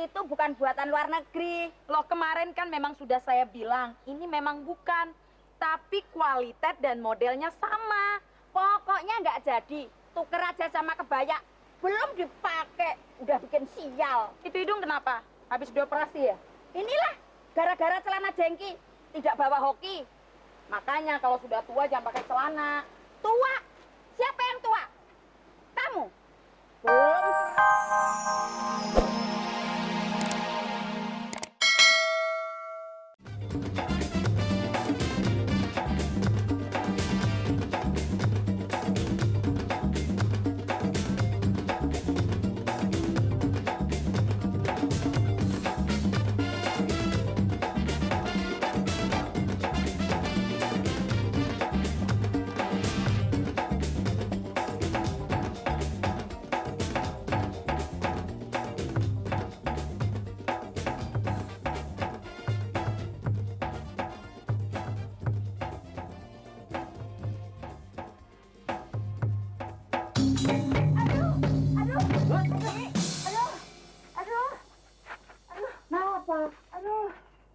itu bukan buatan luar negeri. Loh, kemarin kan memang sudah saya bilang, ini memang bukan. Tapi kualitas dan modelnya sama. Pokoknya nggak jadi. Tuker aja sama kebaya. Belum dipakai, udah bikin sial. Itu hidung kenapa? Habis dioperasi ya? Inilah, gara-gara celana jengki. Tidak bawa hoki. Makanya kalau sudah tua jangan pakai celana. Tua? Siapa yang tua? Kamu? Belum.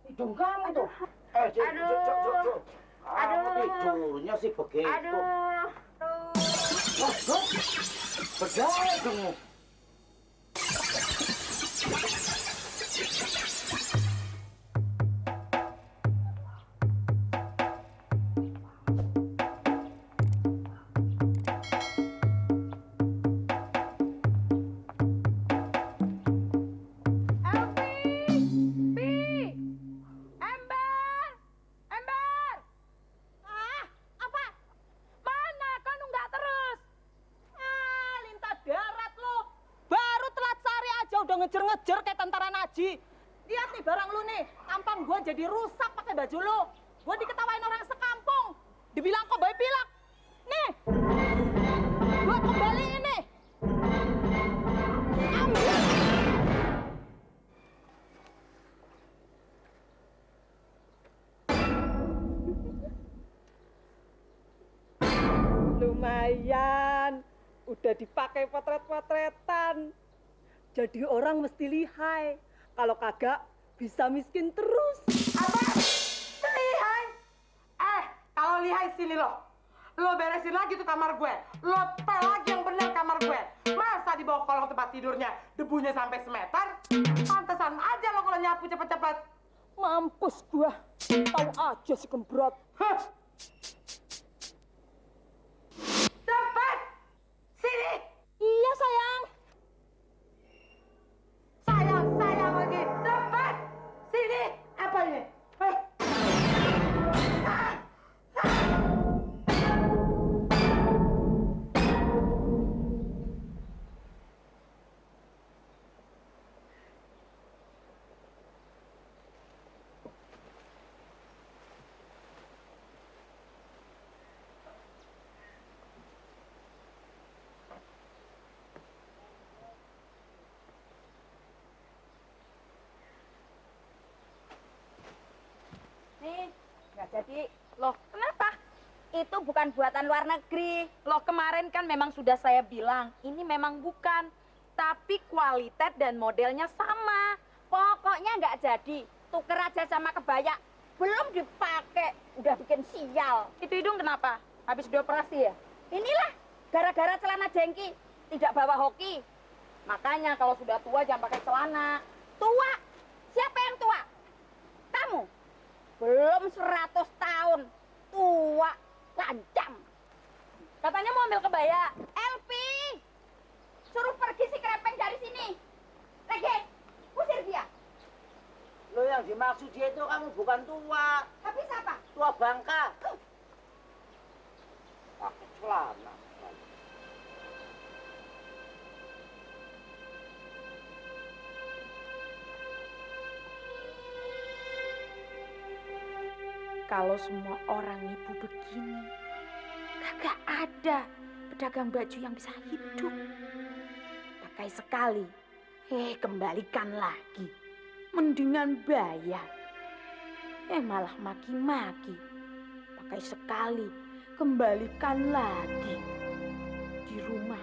Hidung kamu tuh. Tidurnya sih begitu. Berdaya dong. Ngejer-ngejer kayak tentara Nazi. Lihat nih barang lu nih, tampang gua jadi rusak pakai baju lu. Gua diketawain orang sekampung. Dibilang kok bayi pilak. Nih. Gua kembaliin nih. Ambil. Lumayan. Udah dipakai potret-potretan. Jadi orang mesti lihai. Kalau kagak, bisa miskin terus. Apa? Lihai? Kalau lihai sini lo. Lo beresin lagi tuh kamar gue. Lo pel lagi yang bener kamar gue. Masa di bawah kolong tempat tidurnya debunya sampai semeter? Pantesan aja lo kalau nyapu cepet-cepet. Mampus gua. Tahu aja si kembrot. Cepet! Sini! Iya, sayang. Sayang lagi. Cepet! Sini! Apa ini? Nih, nggak jadi. Loh, kenapa? Itu bukan buatan luar negeri. Loh, kemarin kan memang sudah saya bilang, ini memang bukan. Tapi kualitas dan modelnya sama. Pokoknya nggak jadi. Tuker aja sama kebaya. Belum dipakai, udah bikin sial. Itu hidung kenapa? Habis dioperasi ya? Inilah, gara-gara celana jengki. Tidak bawa hoki. Makanya kalau sudah tua jangan pakai celana. Tua? Siapa yang tua? Kamu? Belum 100 tahun. Tua, lancam. Katanya mau ambil kebaya. Elpi, suruh pergi si krepeng dari sini. Regi, usir dia. Lo yang dimaksud dia itu kamu bukan tua. Habis apa? Tua bangka. Pakai celana. Kalau semua orang nipu begini, kagak ada pedagang baju yang bisa hidup. Pakai sekali, kembalikan lagi. Mendingan bayar. Malah maki-maki. Pakai sekali, kembalikan lagi. Di rumah,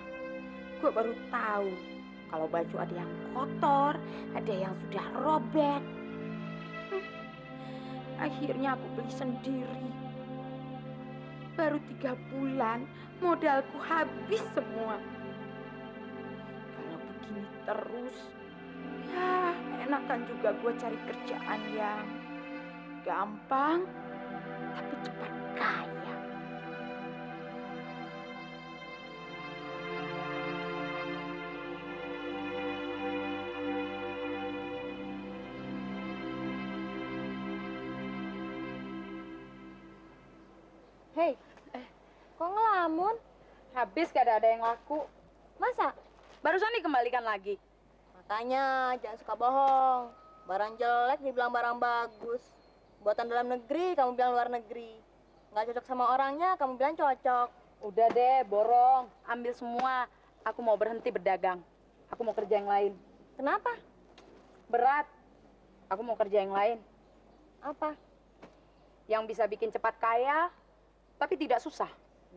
gue baru tahu Kalau baju ada yang kotor, ada yang sudah robek. Akhirnya aku beli sendiri. Baru 3 bulan, modalku habis semua. Kalau begini terus, ya enakan juga gue cari kerjaan yang gampang, tapi cepat kaya. Hei, kok ngelamun? Habis gak ada yang laku. Masa? Barusan dikembalikan lagi. Makanya jangan suka bohong. Barang jelek dibilang barang bagus. Buatan dalam negeri, kamu bilang luar negeri. Nggak cocok sama orangnya, kamu bilang cocok. Udah deh, borong. Ambil semua. Aku mau berhenti berdagang. Aku mau kerja yang lain. Kenapa? Berat. Aku mau kerja yang lain. Apa? Yang bisa bikin cepat kaya, tapi tidak susah.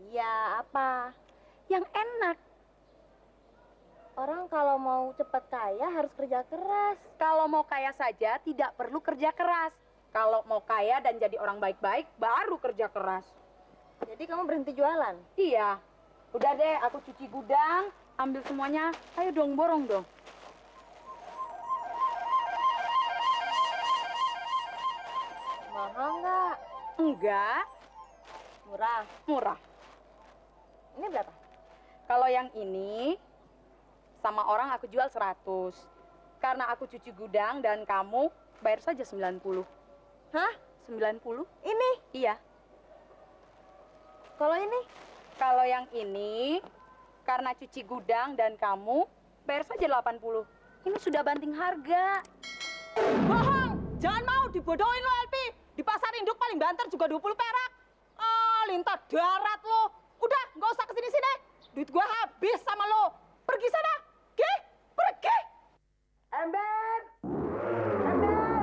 Iya, apa? Yang enak. Orang kalau mau cepat kaya harus kerja keras. Kalau mau kaya saja, tidak perlu kerja keras. Kalau mau kaya dan jadi orang baik-baik, baru kerja keras. Jadi kamu berhenti jualan? Iya. Udah deh, aku cuci gudang, ambil semuanya. Ayo dong, borong dong. Mahal nggak? Enggak, Murah. murah. Ini berapa? Kalau yang ini, sama orang aku jual 100. Karena aku cuci gudang dan kamu bayar saja 90. Hah? 90? Ini? Iya. Kalau ini? Kalau yang ini, karena cuci gudang dan kamu bayar saja 80. Ini sudah banting harga. Bohong! Jangan mau dibodohin lo, Elpi. Di pasar induk paling banter juga 20 perak. Ah, lintah darat lo. Udah, nggak usah kesini-sini. Duit gua habis sama lo. Pergi sana. Gi, pergi. Ember! Ember!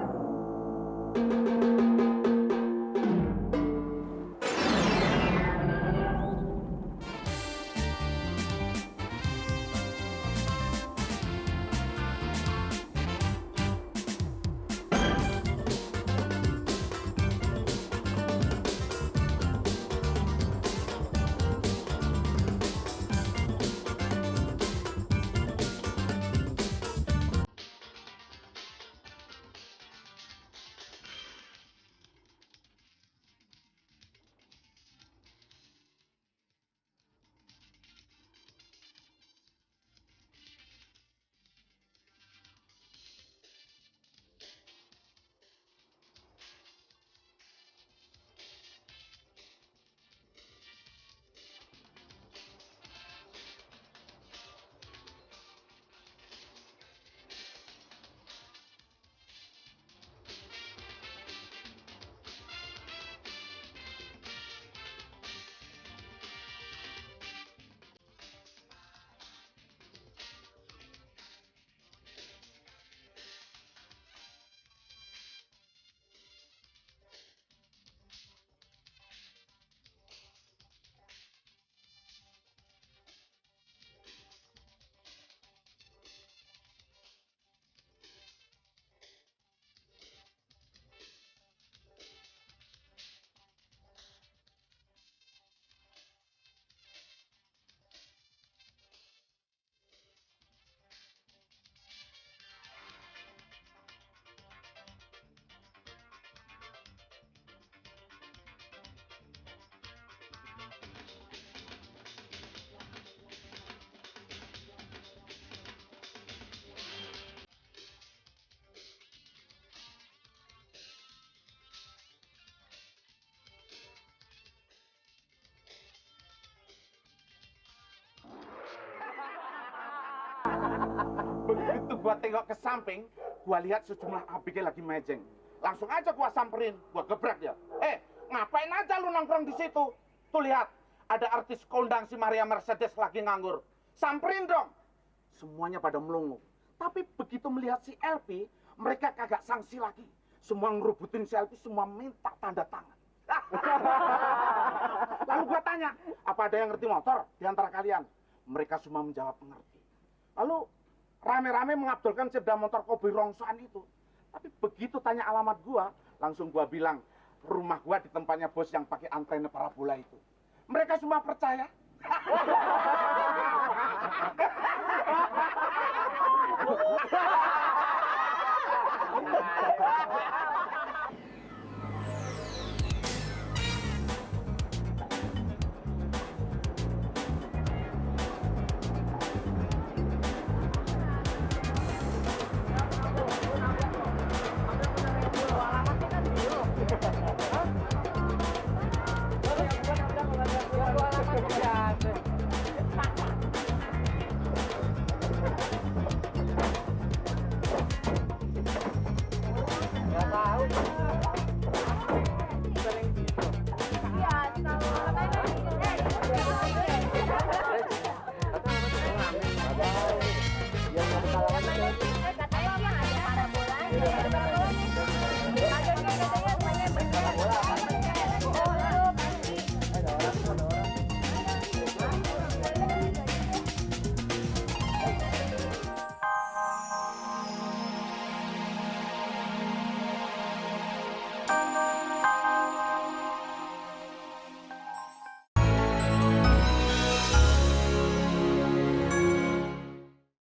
Begitu gua tengok ke samping, gua lihat sejumlah ABG lagi mejeng. Langsung aja gua samperin, gua gebrak dia. Ngapain aja lu nongkrong di situ? Tuh lihat, ada artis kondang si Maria Mercedes lagi nganggur. Samperin dong. Semuanya pada melongo. Tapi begitu melihat si LP, mereka kagak sanksi lagi. Semua ngerubutin si LP, semua minta tanda tangan. Lalu gua tanya, apa ada yang ngerti motor di antara kalian? Mereka semua menjawab mengerti. Lalu rame-rame mengabdulkan sepeda motor Kobe rongsokan itu. Tapi begitu tanya alamat gua, langsung gua bilang rumah gua di tempatnya bos yang pakai antena parabola itu. Mereka semua percaya.